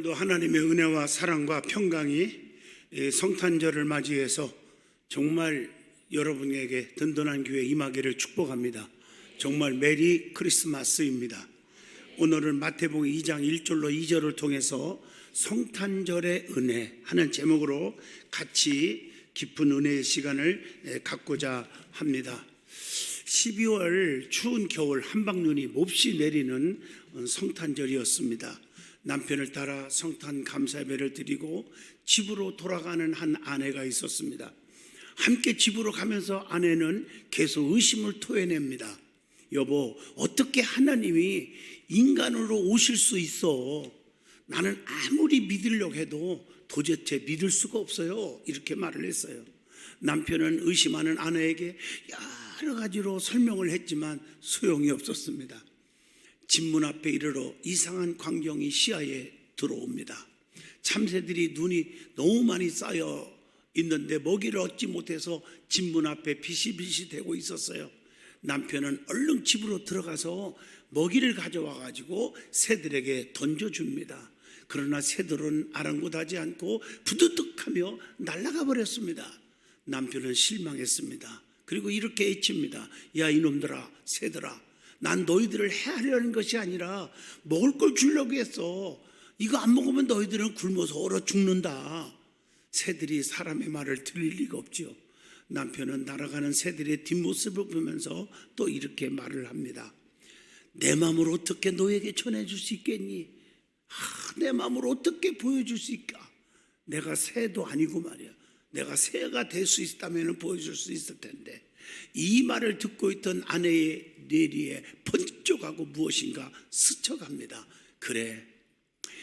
오늘도 하나님의 은혜와 사랑과 평강이 성탄절을 맞이해서 정말 여러분에게 든든한 교회 임하기를 축복합니다. 정말 메리 크리스마스입니다. 오늘은 마태복음 2장 1절로 2절을 통해서 성탄절의 은혜 하는 제목으로 같이 깊은 은혜의 시간을 갖고자 합니다. 12월 추운 겨울 한방눈이 몹시 내리는 성탄절이었습니다. 남편을 따라 성탄 감사예배를 드리고 집으로 돌아가는 한 아내가 있었습니다. 함께 집으로 가면서 아내는 계속 의심을 토해냅니다. 여보, 어떻게 하나님이 인간으로 오실 수 있어? 나는 아무리 믿으려고 해도 도대체 믿을 수가 없어요. 이렇게 말을 했어요. 남편은 의심하는 아내에게 여러 가지로 설명을 했지만 소용이 없었습니다. 집 문 앞에 이르러 이상한 광경이 시야에 들어옵니다. 참새들이 눈이 너무 많이 쌓여 있는데 먹이를 얻지 못해서 집 문 앞에 비시비시 대고 있었어요. 남편은 얼른 집으로 들어가서 먹이를 가져와 가지고 새들에게 던져줍니다. 그러나 새들은 아랑곳하지 않고 부드득하며 날아가 버렸습니다. 남편은 실망했습니다. 그리고 이렇게 외칩니다. 야, 이놈들아, 새들아, 난 너희들을 해하려는 것이 아니라 먹을 걸 주려고 했어. 이거 안 먹으면 너희들은 굶어서 얼어 죽는다. 새들이 사람의 말을 들을 리가 없지요. 남편은 날아가는 새들의 뒷모습을 보면서 또 이렇게 말을 합니다. 내 마음을 어떻게 너에게 전해줄 수 있겠니? 내 마음을 어떻게 보여줄 수 있까? 내가 새도 아니고 말이야. 내가 새가 될 수 있다면 보여줄 수 있을 텐데. 이 말을 듣고 있던 아내의 뇌리에 번쩍하고 무엇인가 스쳐갑니다. 그래,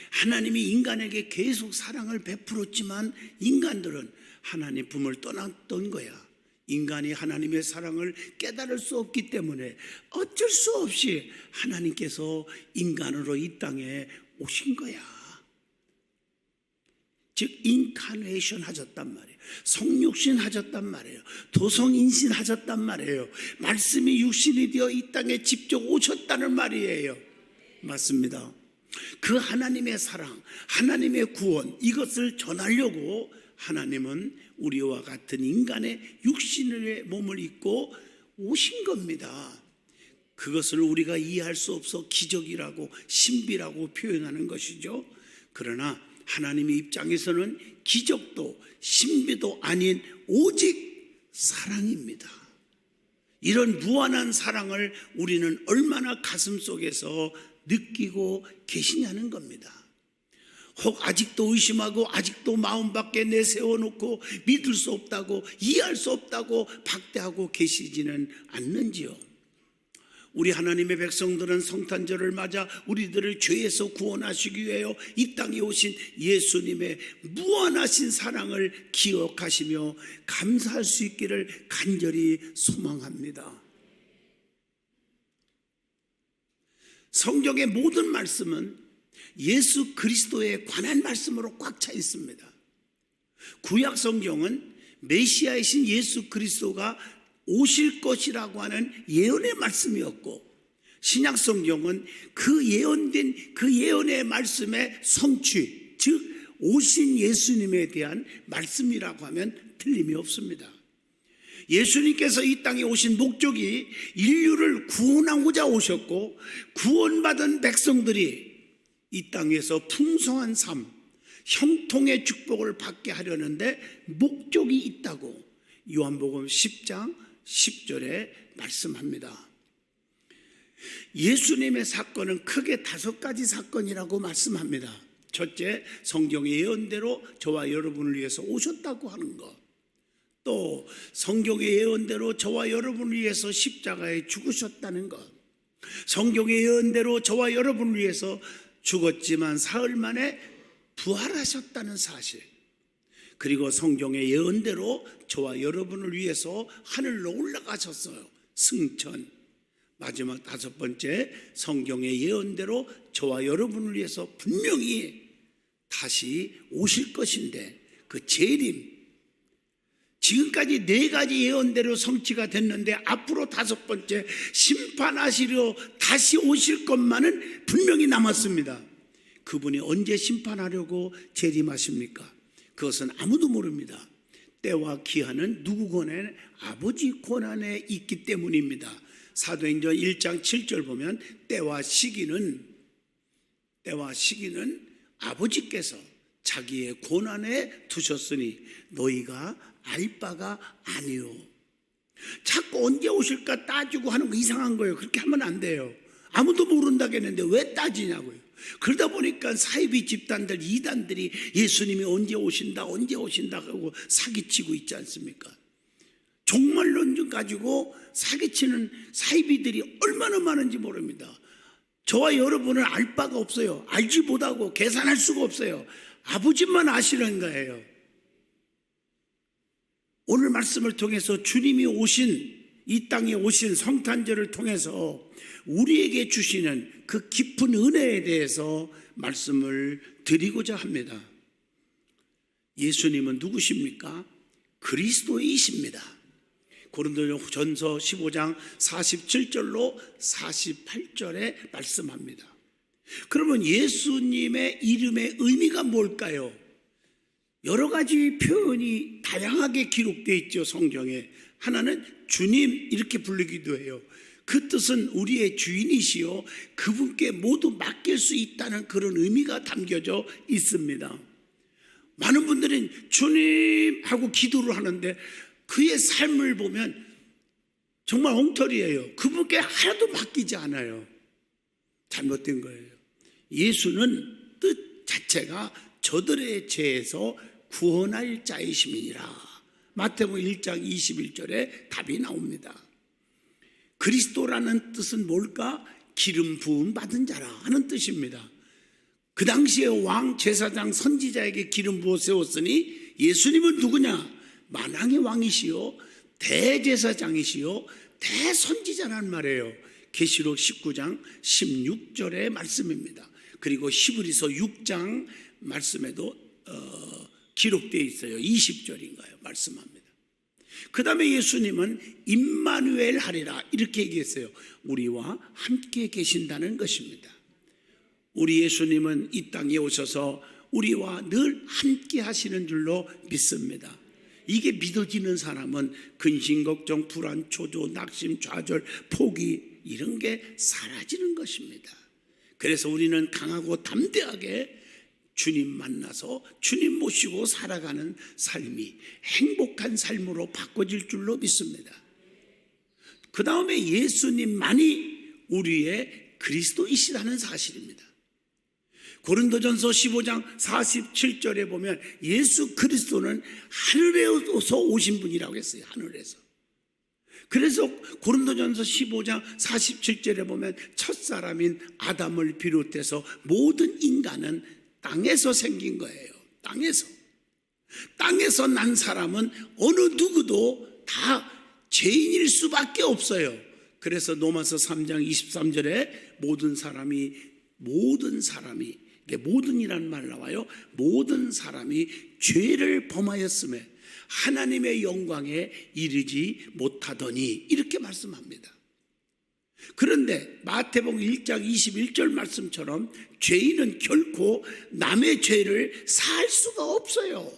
하나님이 인간에게 계속 사랑을 베풀었지만 인간들은 하나님 품을 떠났던 거야. 인간이 하나님의 사랑을 깨달을 수 없기 때문에 어쩔 수 없이 하나님께서 인간으로 이 땅에 오신 거야. 즉 인카네이션 하셨단 말이에요. 성육신 하셨단 말이에요. 도성인신 하셨단 말이에요. 말씀이 육신이 되어 이 땅에 직접 오셨다는 말이에요. 맞습니다. 그 하나님의 사랑, 하나님의 구원, 이것을 전하려고 하나님은 우리와 같은 인간의 육신의 몸을 입고 오신 겁니다. 그것을 우리가 이해할 수 없어 기적이라고 신비라고 표현하는 것이죠. 그러나 하나님의 입장에서는 기적도 신비도 아닌 오직 사랑입니다. 이런 무한한 사랑을 우리는 얼마나 가슴속에서 느끼고 계시냐는 겁니다. 혹 아직도 의심하고 아직도 마음 밖에 내세워놓고 믿을 수 없다고 이해할 수 없다고 박대하고 계시지는 않는지요. 우리 하나님의 백성들은 성탄절을 맞아 우리들을 죄에서 구원하시기 위하여 이 땅에 오신 예수님의 무한하신 사랑을 기억하시며 감사할 수 있기를 간절히 소망합니다. 성경의 모든 말씀은 예수 그리스도에 관한 말씀으로 꽉 차 있습니다. 구약 성경은 메시아이신 예수 그리스도가 오실 것이라고 하는 예언의 말씀이었고, 신약 성경은 그 예언된 그 예언의 말씀의 성취, 즉 오신 예수님에 대한 말씀이라고 하면 틀림이 없습니다. 예수님께서 이 땅에 오신 목적이 인류를 구원하고자 오셨고, 구원받은 백성들이 이 땅에서 풍성한 삶, 형통의 축복을 받게 하려는데 목적이 있다고 요한복음 10장 10절에 말씀합니다. 예수님의 사건은 크게 5가지 사건이라고 말씀합니다. 첫째, 성경의 예언대로 저와 여러분을 위해서 오셨다고 하는 것. 또 성경의 예언대로 저와 여러분을 위해서 십자가에 죽으셨다는 것. 성경의 예언대로 저와 여러분을 위해서 죽었지만 사흘 만에 부활하셨다는 사실. 그리고 성경의 예언대로 저와 여러분을 위해서 하늘로 올라가셨어요. 승천. 마지막 5번째, 성경의 예언대로 저와 여러분을 위해서 분명히 다시 오실 것인데 그 재림. 지금까지 4가지 예언대로 성취가 됐는데 앞으로 5번째 심판하시려 다시 오실 것만은 분명히 남았습니다. 그분이 언제 심판하려고 재림하십니까? 그것은 아무도 모릅니다. 때와 기한은 누구 권한에? 아버지 권한에 있기 때문입니다. 사도행전 1장 7절 보면 때와 시기는 아버지께서 자기의 권한에 두셨으니 너희가 알 바가 아니요. 자꾸 언제 오실까 따지고 하는 거 이상한 거예요. 그렇게 하면 안 돼요. 아무도 모른다겠는데 왜 따지냐고요. 그러다 보니까 사이비 집단들, 이단들이 예수님이 언제 오신다 하고 사기치고 있지 않습니까? 종말론 좀 가지고 사기치는 사이비들이 얼마나 많은지 모릅니다. 저와 여러분은 알 바가 없어요. 알지 못하고 계산할 수가 없어요. 아버지만 아시는 거예요. 오늘 말씀을 통해서 주님이 오신, 이 땅에 오신 성탄절을 통해서 우리에게 주시는 그 깊은 은혜에 대해서 말씀을 드리고자 합니다. 예수님은 누구십니까? 그리스도이십니다. 고린도전서 15장 47절로 48절에 말씀합니다. 그러면 예수님의 이름의 의미가 뭘까요? 여러 가지 표현이 다양하게 기록되어 있죠. 성경에. 하나는 주님 이렇게 부르기도 해요. 그 뜻은 우리의 주인이시요 그분께 모두 맡길 수 있다는 그런 의미가 담겨져 있습니다. 많은 분들은 주님 하고 기도를 하는데 그의 삶을 보면 정말 엉터리예요. 그분께 하나도 맡기지 않아요. 잘못된 거예요. 예수는 뜻 자체가 저들의 죄에서 구원할 자이심이니라. 마태복음 1장 21절에 답이 나옵니다. 그리스도라는 뜻은 뭘까? 기름 부음 받은 자라 하는 뜻입니다. 그 당시에 왕, 제사장, 선지자에게 기름 부어 세웠으니 예수님은 누구냐? 만왕의 왕이시요 대제사장이시요 대선지자란 말이에요. 계시록 19장 16절의 말씀입니다. 그리고 히브리서 6장 말씀에도 기록되어 있어요. 20절인가요? 말씀합니다. 그 다음에 예수님은 임마누엘 하리라 이렇게 얘기했어요. 우리와 함께 계신다는 것입니다. 우리 예수님은 이 땅에 오셔서 우리와 늘 함께 하시는 줄로 믿습니다. 이게 믿어지는 사람은 근심, 걱정, 불안, 초조, 낙심, 좌절, 포기 이런 게 사라지는 것입니다. 그래서 우리는 강하고 담대하게 주님 만나서 주님 모시고 살아가는 삶이 행복한 삶으로 바꿔질 줄로 믿습니다. 그 다음에 예수님만이 우리의 그리스도이시라는 사실입니다. 고린도전서 15장 47절에 보면 예수 그리스도는 하늘에서 오신 분이라고 했어요. 하늘에서. 그래서 고린도전서 15장 47절에 보면 첫사람인 아담을 비롯해서 모든 인간은 땅에서 생긴 거예요. 땅에서 난 사람은 어느 누구도 다 죄인일 수밖에 없어요. 그래서 로마서 3장 23절에 모든 사람이 이게 모든이라는 말 나와요. 모든 사람이 죄를 범하였음에 하나님의 영광에 이르지 못하더니 이렇게 말씀합니다. 그런데 마태복음 1장 21절 말씀처럼 죄인은 결코 남의 죄를 사할 수가 없어요.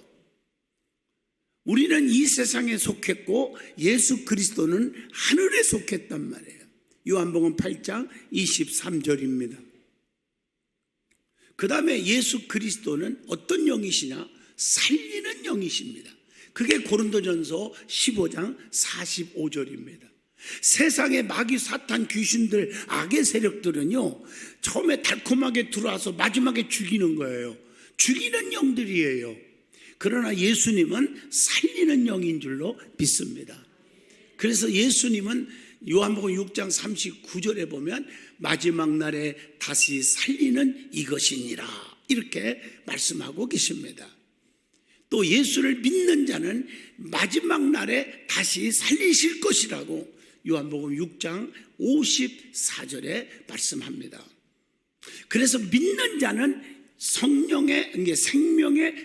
우리는 이 세상에 속했고 예수 그리스도는 하늘에 속했단 말이에요. 요한복음 8장 23절입니다. 그 다음에 예수 그리스도는 어떤 영이시냐? 살리는 영이십니다. 그게 고린도전서 15장 45절입니다. 세상의 마귀, 사탄, 귀신들, 악의 세력들은요 처음에 달콤하게 들어와서 마지막에 죽이는 거예요. 죽이는 영들이에요. 그러나 예수님은 살리는 영인 줄로 믿습니다. 그래서 예수님은 요한복음 6장 39절에 보면 마지막 날에 다시 살리는 이것이니라 이렇게 말씀하고 계십니다. 또 예수를 믿는 자는 마지막 날에 다시 살리실 것이라고 요한복음 6장 54절에 말씀합니다. 그래서 믿는 자는 생명의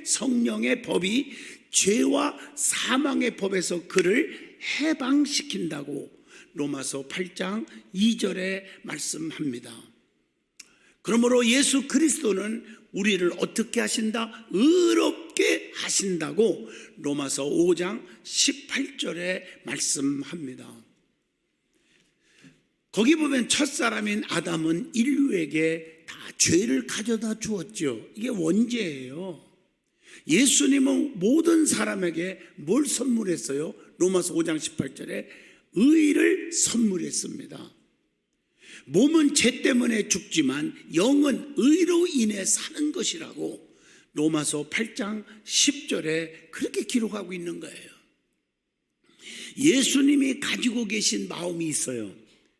성령의 법이 죄와 사망의 법에서 그를 해방시킨다고 로마서 8장 2절에 말씀합니다. 그러므로 예수 그리스도는 우리를 어떻게 하신다? 의롭게 하신다고 로마서 5장 18절에 말씀합니다. 거기 보면 첫사람인 아담은 인류에게 다 죄를 가져다 주었죠. 이게 원죄예요. 예수님은 모든 사람에게 뭘 선물했어요? 로마서 5장 18절에 의를 선물했습니다. 몸은 죄 때문에 죽지만 영은 의로 인해 사는 것이라고 로마서 8장 10절에 그렇게 기록하고 있는 거예요. 예수님이 가지고 계신 마음이 있어요.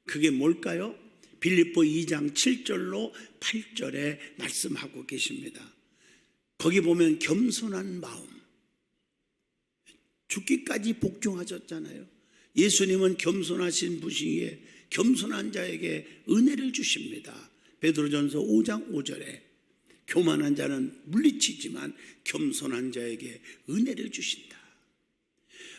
그게 뭘까요? 빌립보 2장 7절로 8절에 말씀하고 계십니다. 거기 보면 겸손한 마음, 죽기까지 복종하셨잖아요. 예수님은 겸손하신 분이기에 겸손한 자에게 은혜를 주십니다. 베드로전서 5장 5절에 교만한 자는 물리치지만 겸손한 자에게 은혜를 주신다.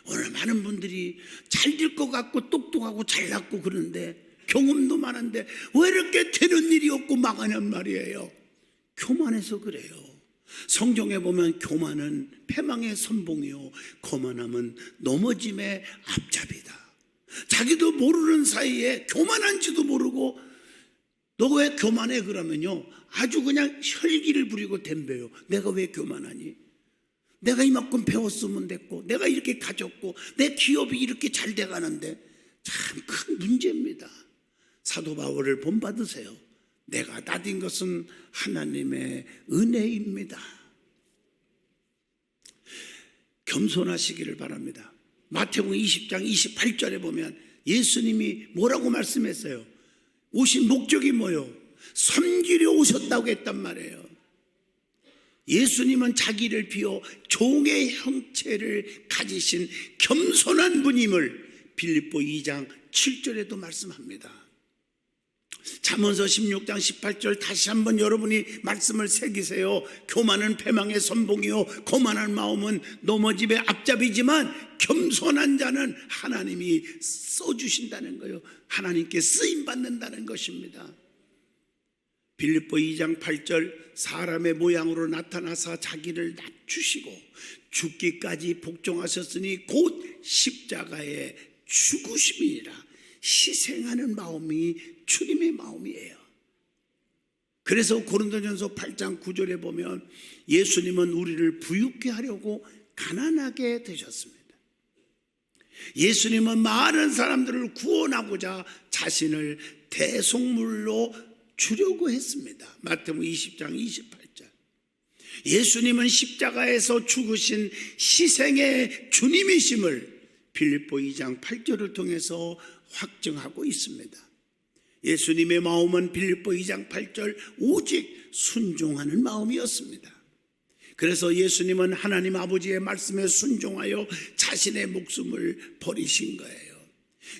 오늘 많은 분들이 잘 될 것 같고 똑똑하고 잘났고 그러는데 경험도 많은데 왜 이렇게 되는 일이 없고 망하냔 말이에요. 교만해서 그래요. 성경에 보면 교만은 패망의 선봉이요 거만함은 넘어짐의 앞잡이다. 자기도 모르는 사이에 교만한지도 모르고 너 왜 교만해 그러면요 아주 그냥 혈기를 부리고 덤벼요. 내가 왜 교만하니? 내가 이만큼 배웠으면 됐고 내가 이렇게 가졌고 내 기업이 이렇게 잘 돼가는데 참 큰 문제입니다. 사도 바울을 본받으세요. 내가 나딘 것은 하나님의 은혜입니다. 겸손하시기를 바랍니다. 마태복음 20장 28절에 보면 예수님이 뭐라고 말씀했어요? 오신 목적이 뭐요? 섬기려 오셨다고 했단 말이에요. 예수님은 자기를 비워 종의 형체를 가지신 겸손한 분임을 빌립보 2장 7절에도 말씀합니다. 잠언서 16장 18절 다시 한번 여러분이 말씀을 새기세요. 교만은 패망의 선봉이요 거만한 마음은 넘어짐의 앞잡이지만 겸손한 자는 하나님이 써주신다는 거예요. 하나님께 쓰임받는다는 것입니다. 빌립보 2장 8절 사람의 모양으로 나타나사 자기를 낮추시고 죽기까지 복종하셨으니 곧 십자가에 죽으심이니라. 희생하는 마음이 주님의 마음이에요. 그래서 고린도전서 8장 9절에 보면 예수님은 우리를 부유케 하려고 가난하게 되셨습니다. 예수님은 많은 사람들을 구원하고자 자신을 대속물로 주려고 했습니다. 마태복음 20장 28절. 예수님은 십자가에서 죽으신 희생의 주님이심을 빌립보 2장 8절을 통해서 확증하고 있습니다. 예수님의 마음은 빌립보 2장 8절 오직 순종하는 마음이었습니다. 그래서 예수님은 하나님 아버지의 말씀에 순종하여 자신의 목숨을 버리신 거예요.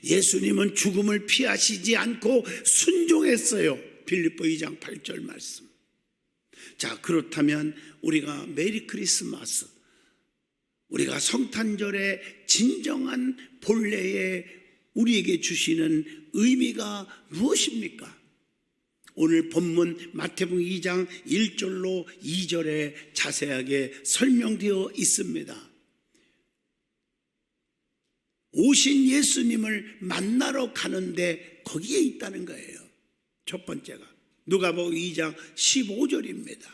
예수님은 죽음을 피하시지 않고 순종했어요. 빌립보 2장 8절 말씀. 자, 그렇다면 우리가 메리 크리스마스, 우리가 성탄절의 진정한 본래의 우리에게 주시는 의미가 무엇입니까? 오늘 본문 마태복음 2장 1절로 2절에 자세하게 설명되어 있습니다. 오신 예수님을 만나러 가는데 거기에 있다는 거예요. 첫 번째가 누가복음 2장 15절입니다.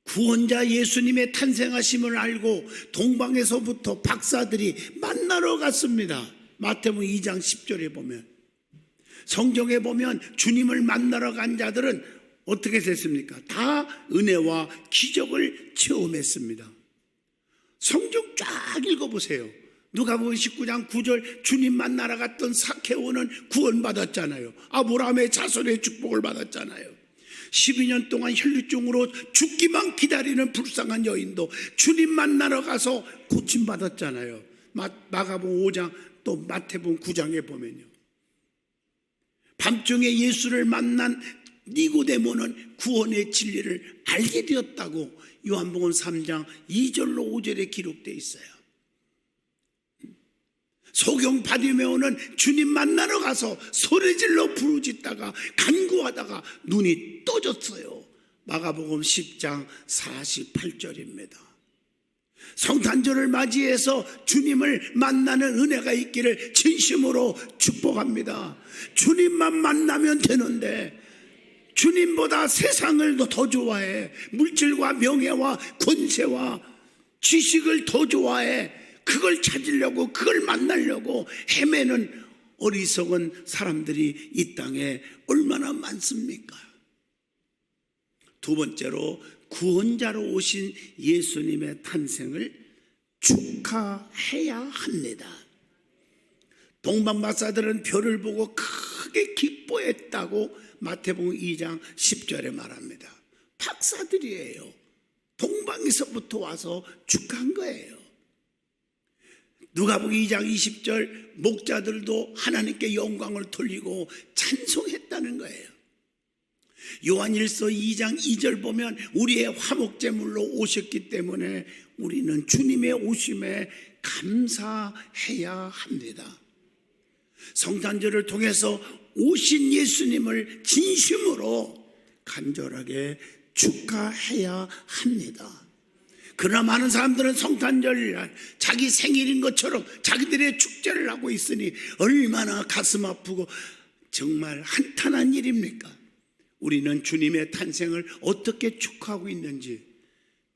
구원자 예수님의 탄생하심을 알고 동방에서부터 박사들이 만나러 갔습니다. 마태복음 2장 10절에 보면, 성경에 보면 주님을 만나러 간 자들은 어떻게 됐습니까? 다 은혜와 기적을 체험했습니다. 성경 쫙 읽어보세요. 누가복음 19장 9절 주님 만나러 갔던 사케오는 구원받았잖아요. 아브라함의 자손의 축복을 받았잖아요. 12년 동안 혈류증으로 죽기만 기다리는 불쌍한 여인도 주님 만나러 가서 고침받았잖아요. 마가복음 5장 또 마태복음 9장에 보면요. 밤중에 예수를 만난 니고데모는 구원의 진리를 알게 되었다고 요한복음 3장 2절로 5절에 기록되어 있어요. 소경 바디메오는 주님 만나러 가서 소리질러 부르짖다가 간구하다가 눈이 떠졌어요. 마가복음 10장 48절입니다. 성탄절을 맞이해서 주님을 만나는 은혜가 있기를 진심으로 축복합니다. 주님만 만나면 되는데 주님보다 세상을 더 좋아해. 물질과 명예와 권세와 지식을 더 좋아해. 그걸 찾으려고, 그걸 만나려고 헤매는 어리석은 사람들이 이 땅에 얼마나 많습니까? 두 번째로, 구원자로 오신 예수님의 탄생을 축하해야 합니다. 동방박사들은 별을 보고 크게 기뻐했다고 마태복음 2장 10절에 말합니다. 박사들이에요. 동방에서부터 와서 축하한 거예요. 누가복음 2장 20절, 목자들도 하나님께 영광을 돌리고 찬송했다는 거예요. 요한일서 2장 2절 보면 우리의 화목제물로 오셨기 때문에 우리는 주님의 오심에 감사해야 합니다. 성탄절을 통해서 오신 예수님을 진심으로 간절하게 축하해야 합니다. 그러나 많은 사람들은 성탄절날 자기 생일인 것처럼 자기들의 축제를 하고 있으니 얼마나 가슴 아프고 정말 한탄한 일입니까? 우리는 주님의 탄생을 어떻게 축하하고 있는지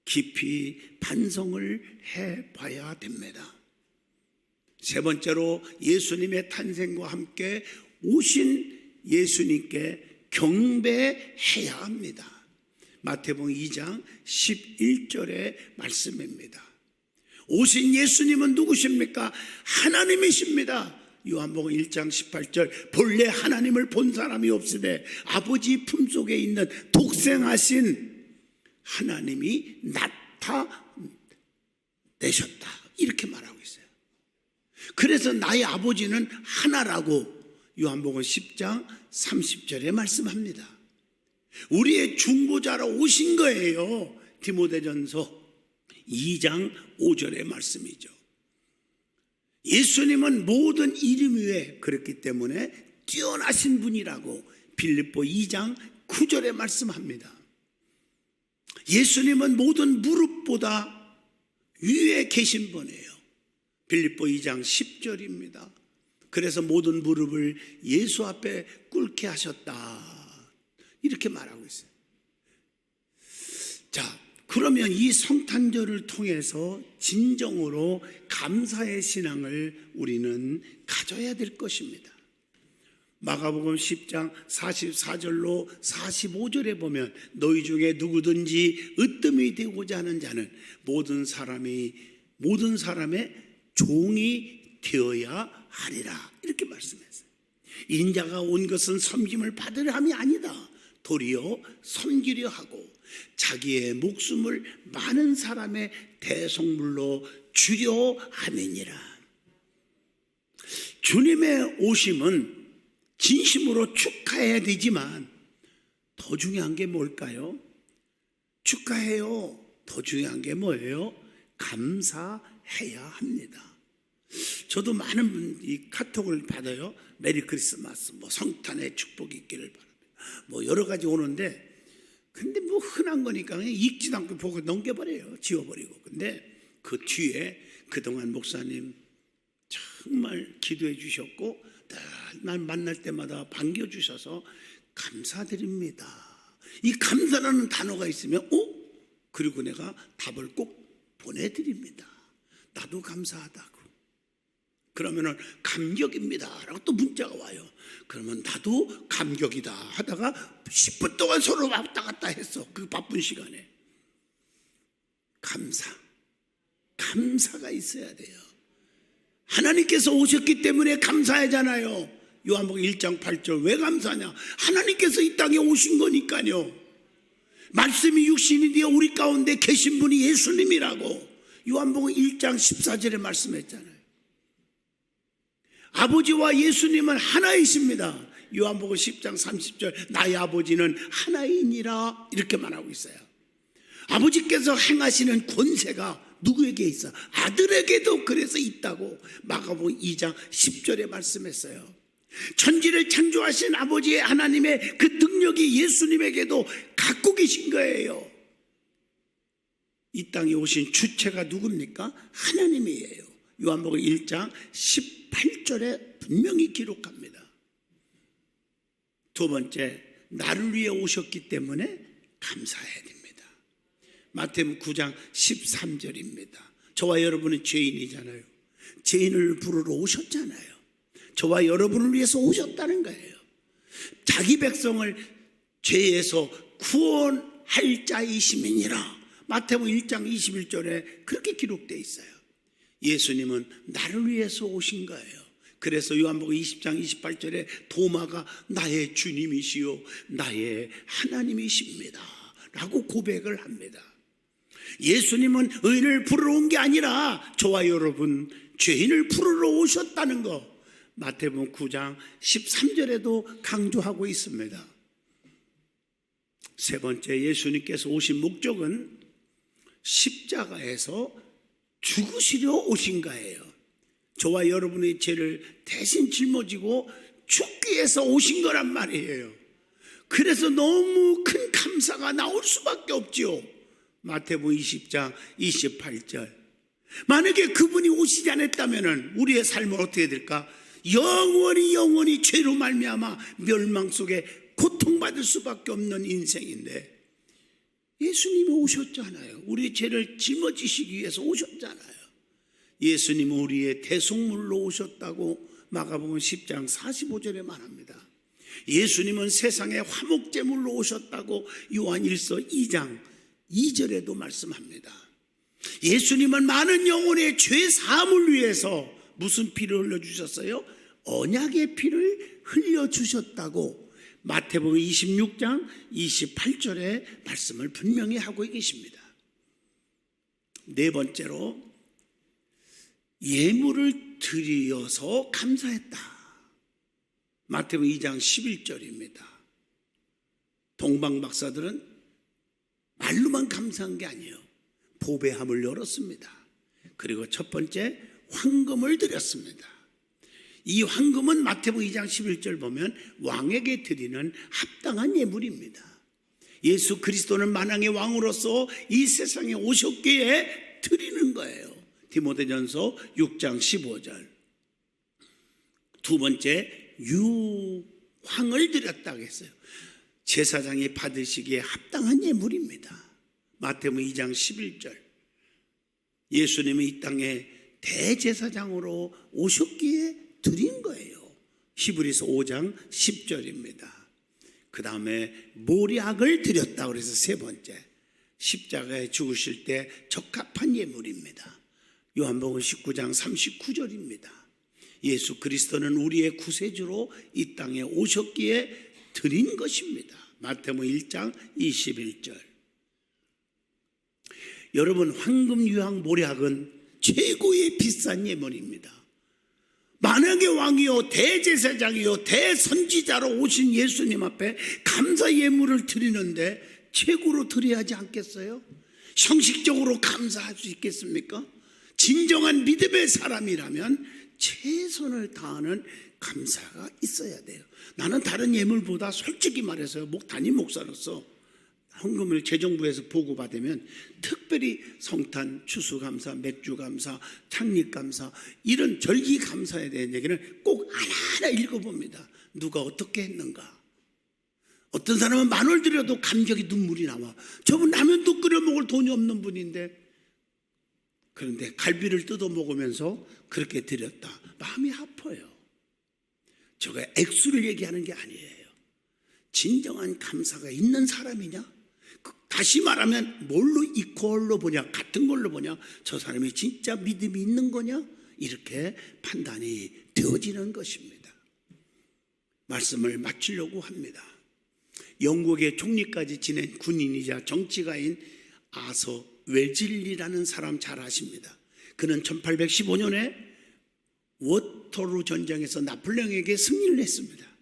깊이 반성을 해봐야 됩니다. 세 번째로, 예수님의 탄생과 함께 오신 예수님께 경배해야 합니다. 마태복음 2장 11절의 말씀입니다. 오신 예수님은 누구십니까? 하나님이십니다. 요한복음 1장 18절, 본래 하나님을 본 사람이 없으되 아버지 품속에 있는 독생하신 하나님이 나타내셨다, 이렇게 말하고 있어요. 그래서 나의 아버지는 하나라고 요한복음 10장 30절에 말씀합니다. 우리의 중보자로 오신 거예요. 디모데전서 2장 5절의 말씀이죠. 예수님은 모든 이름 위에 그렇기 때문에 뛰어나신 분이라고 빌립보 2장 9절에 말씀합니다. 예수님은 모든 무릎보다 위에 계신 분이에요. 빌립보 2장 10절입니다. 그래서 모든 무릎을 예수 앞에 꿇게 하셨다, 이렇게 말하고 있어요. 자, 그러면 이 성탄절을 통해서 진정으로 감사의 신앙을 우리는 가져야 될 것입니다. 마가복음 10장 44절로 45절에 보면 너희 중에 누구든지 으뜸이 되고자 하는 자는 모든 사람의 종이 되어야 하리라, 이렇게 말씀했어요. 인자가 온 것은 섬김을 받으려 함이 아니다, 도리어 섬기려 하고 자기의 목숨을 많은 사람의 대속물로 주려 함이니라. 주님의 오심은 진심으로 축하해야 되지만 더 중요한 게 뭘까요? 축하해요. 더 중요한 게 뭐예요? 감사해야 합니다. 저도 많은 분이 카톡을 받아요. 메리 크리스마스, 성탄의 축복이 있기를 바랍니다, 여러 가지 오는데, 근데 흔한 거니까 그냥 읽지도 않고 보고 넘겨버려요. 지워버리고. 근데 그 뒤에 그동안 목사님 정말 기도해 주셨고 날 만날 때마다 반겨주셔서 감사드립니다, 이 감사라는 단어가 있으면 그리고 내가 답을 꼭 보내드립니다. 나도 감사하다고. 그러면은 감격입니다 라고 또 문자가 와요. 그러면 나도 감격이다 하다가 10분 동안 서로 왔다 갔다 했어. 그 바쁜 시간에. 감사가 있어야 돼요. 하나님께서 오셨기 때문에 감사하잖아요. 요한복음 1장 8절, 왜 감사하냐? 하나님께서 이 땅에 오신 거니까요. 말씀이 육신이 되어 우리 가운데 계신 분이 예수님이라고 요한복음 1장 14절에 말씀했잖아요. 아버지와 예수님은 하나이십니다. 요한복음 10장 30절, 나의 아버지는 하나이니라, 이렇게 말하고 있어요. 아버지께서 행하시는 권세가 누구에게 있어? 아들에게도 그래서 있다고 마가복음 2장 10절에 말씀했어요. 천지를 창조하신 아버지의 하나님의 그 능력이 예수님에게도 갖고 계신 거예요. 이 땅에 오신 주체가 누굽니까? 하나님이에요. 요한복음 1장 18절에 분명히 기록합니다. 두 번째, 나를 위해 오셨기 때문에 감사해야 됩니다. 마태복음 9장 13절입니다. 저와 여러분은 죄인이잖아요. 죄인을 부르러 오셨잖아요. 저와 여러분을 위해서 오셨다는 거예요. 자기 백성을 죄에서 구원할 자이심이니라. 마태복음 1장 21절에 그렇게 기록되어 있어요. 예수님은 나를 위해서 오신 거예요. 그래서 요한복음 20장 28절에 도마가 나의 주님이시요 나의 하나님이십니다 라고 고백을 합니다. 예수님은 의인을 부르러 온 게 아니라 저와 여러분 죄인을 부르러 오셨다는 거 마태복음 9장 13절에도 강조하고 있습니다. 세 번째, 예수님께서 오신 목적은 십자가에서 죽으시려 오신 거예요. 저와 여러분의 죄를 대신 짊어지고 죽기 위해서 오신 거란 말이에요. 그래서 너무 큰 감사가 나올 수밖에 없지요. 마태복음 20장 28절. 만약에 그분이 오시지 않았다면 우리의 삶은 어떻게 될까? 영원히 죄로 말미암아 멸망 속에 고통받을 수밖에 없는 인생인데 예수님이 오셨잖아요. 우리의 죄를 짊어지시기 위해서 오셨잖아요. 예수님은 우리의 대속물로 오셨다고 마가복음 10장 45절에 말합니다. 예수님은 세상의 화목제물로 오셨다고 요한일서 2장 2절에도 말씀합니다. 예수님은 많은 영혼의 죄 사함을 위해서 무슨 피를 흘려주셨어요? 언약의 피를 흘려주셨다고 마태복음 26장 28절에 말씀을 분명히 하고 계십니다. 네 번째로 예물을 드리어서 감사했다. 마태복음 2장 11절입니다. 동방 박사들은 말로만 감사한 게 아니에요. 보배함을 열었습니다. 그리고 첫 번째 황금을 드렸습니다. 이 황금은 마태복음 2장 11절 보면 왕에게 드리는 합당한 예물입니다. 예수 그리스도는 만왕의 왕으로서 이 세상에 오셨기에 드리는 거예요. 디모데전서 6장 15절. 두 번째 유황을 드렸다고 했어요. 제사장이 받으시기에 합당한 예물입니다. 마태복음 2장 11절. 예수님이 이 땅에 대제사장으로 오셨기에 드린 거예요. 히브리서 5장 10절입니다. 그 다음에 모략을 드렸다고 그래서 세 번째, 십자가에 죽으실 때 적합한 예물입니다. 요한복음 19장 39절입니다. 예수 그리스도는 우리의 구세주로 이 땅에 오셨기에 드린 것입니다. 마태복음 1장 21절. 여러분, 황금, 유황, 모략은 최고의 비싼 예물입니다. 만왕의 왕이요 대제사장이요 대선지자로 오신 예수님 앞에 감사 예물을 드리는데 최고로 드려야 하지 않겠어요? 형식적으로 감사할 수 있겠습니까? 진정한 믿음의 사람이라면 최선을 다하는 감사가 있어야 돼요. 나는 다른 예물보다 솔직히 말해서 담임 목사로서 헌금을 재정부에서 보고받으면 특별히 성탄, 추수감사, 맥주감사, 창립감사 이런 절기감사에 대한 얘기를 꼭 하나하나 읽어봅니다. 누가 어떻게 했는가. 어떤 사람은 10,000원 드려도 감격이 눈물이 나와. 저분 라면도 끓여 먹을 돈이 없는 분인데 그런데 갈비를 뜯어 먹으면서 그렇게 드렸다. 마음이 아파요. 저거 액수를 얘기하는 게 아니에요. 진정한 감사가 있는 사람이냐? 다시 말하면 뭘로 이퀄로 보냐? 같은 걸로 보냐? 저 사람이 진짜 믿음이 있는 거냐? 이렇게 판단이 되어지는 것입니다. 말씀을 마치려고 합니다. 영국의 총리까지 지낸 군인이자 정치가인 아서 웨질리라는 사람 잘 아십니다. 그는 1815년에 워터루 전쟁에서 나폴레옹에게 승리를 했습니다.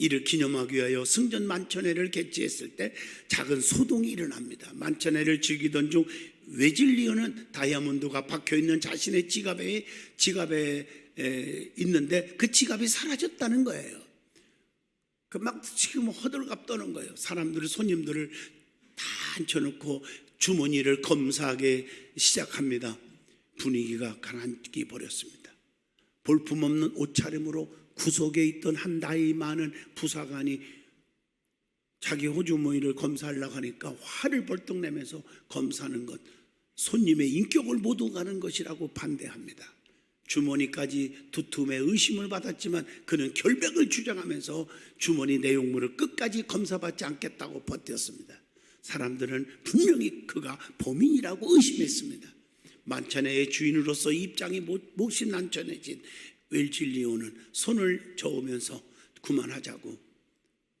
이를 기념하기 위하여 승전 만찬회를 개최했을 때 작은 소동이 일어납니다. 만찬회를 즐기던 중 웨질리언은 다이아몬드가 박혀있는 자신의 지갑에 있는데 그 지갑이 사라졌다는 거예요. 그 막 지금 허들갑 떠는 거예요. 사람들이, 손님들을 다 앉혀놓고 주머니를 검사하기 시작합니다. 분위기가 가라앉기 버렸습니다. 볼품없는 옷차림으로 구석에 있던 한 나이 많은 부사관이 자기 호주머니를 검사하려고 하니까 화를 벌떡 내면서 검사하는 것, 손님의 인격을 못 오가는 것이라고 반대합니다. 주머니까지 두툼해 의심을 받았지만 그는 결백을 주장하면서 주머니 내용물을 끝까지 검사받지 않겠다고 버텼습니다. 사람들은 분명히 그가 범인이라고 의심했습니다. 만찬의 주인으로서 입장이 몹시 난처해진 웨질리온은 손을 저으면서 그만하자고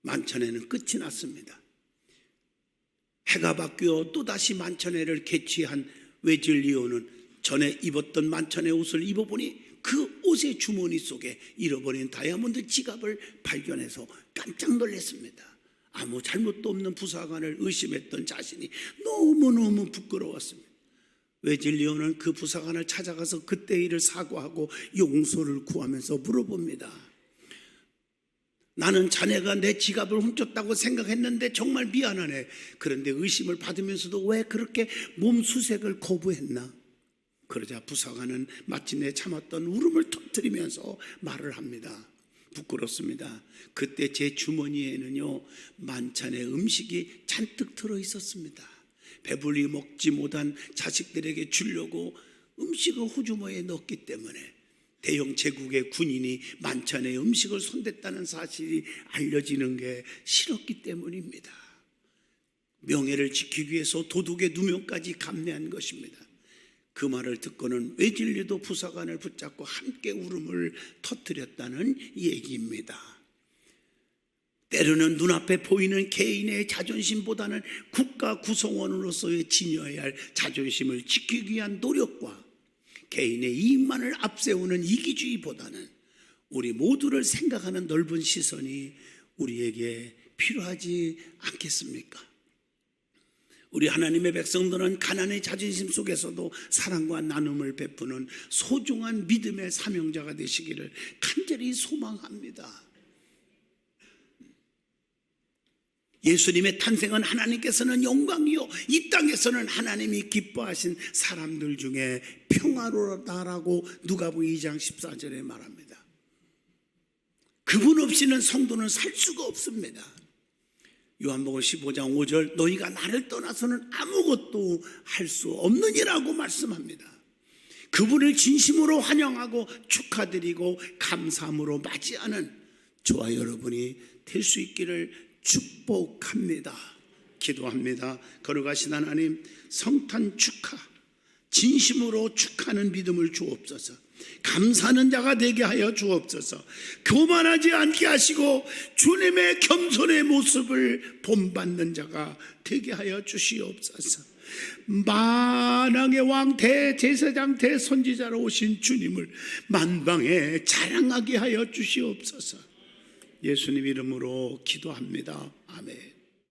만찬회는 끝이 났습니다. 해가 바뀌어 또다시 만찬회를 개최한 웨질리온은 전에 입었던 만찬회 옷을 입어보니 그 옷의 주머니 속에 잃어버린 다이아몬드 지갑을 발견해서 깜짝 놀랐습니다. 아무 잘못도 없는 부사관을 의심했던 자신이 너무너무 부끄러웠습니다. 웨질리온은 그 부사관을 찾아가서 그때 일을 사과하고 용서를 구하면서 물어봅니다. 나는 자네가 내 지갑을 훔쳤다고 생각했는데 정말 미안하네. 그런데 의심을 받으면서도 왜 그렇게 몸수색을 거부했나? 그러자 부사관은 마침내 참았던 울음을 터뜨리면서 말을 합니다. 부끄럽습니다. 그때 제 주머니에는요, 만찬의 음식이 잔뜩 들어있었습니다. 배불리 먹지 못한 자식들에게 주려고 음식을 호주머니에 넣었기 때문에 대형 제국의 군인이 만찬의 음식을 손댔다는 사실이 알려지는 게 싫었기 때문입니다. 명예를 지키기 위해서 도둑의 누명까지 감내한 것입니다. 그 말을 듣고는 웨질리도 부사관을 붙잡고 함께 울음을 터뜨렸다는 얘기입니다. 때로는 눈앞에 보이는 개인의 자존심보다는 국가 구성원으로서의 지녀야 할 자존심을 지키기 위한 노력과 개인의 이익만을 앞세우는 이기주의보다는 우리 모두를 생각하는 넓은 시선이 우리에게 필요하지 않겠습니까? 우리 하나님의 백성들은 가난의 자존심 속에서도 사랑과 나눔을 베푸는 소중한 믿음의 사명자가 되시기를 간절히 소망합니다. 예수님의 탄생은 하나님께서는 영광이요 이 땅에서는 하나님이 기뻐하신 사람들 중에 평화로다라고 누가복음 2장 14절에 말합니다. 그분 없이는 성도는 살 수가 없습니다. 요한복음 15장 5절 너희가 나를 떠나서는 아무것도 할 수 없느니라고 말씀합니다. 그분을 진심으로 환영하고 축하드리고 감사함으로 맞이하는 저와 여러분이 될 수 있기를 축복합니다. 기도합니다. 거룩하신 하나님, 성탄 축하, 진심으로 축하하는 믿음을 주옵소서. 감사하는 자가 되게 하여 주옵소서. 교만하지 않게 하시고 주님의 겸손의 모습을 본받는 자가 되게 하여 주시옵소서. 만왕의 왕 대제사장 대선지자로 오신 주님을 만방에 자랑하게 하여 주시옵소서. 예수님 이름으로 기도합니다. 아멘.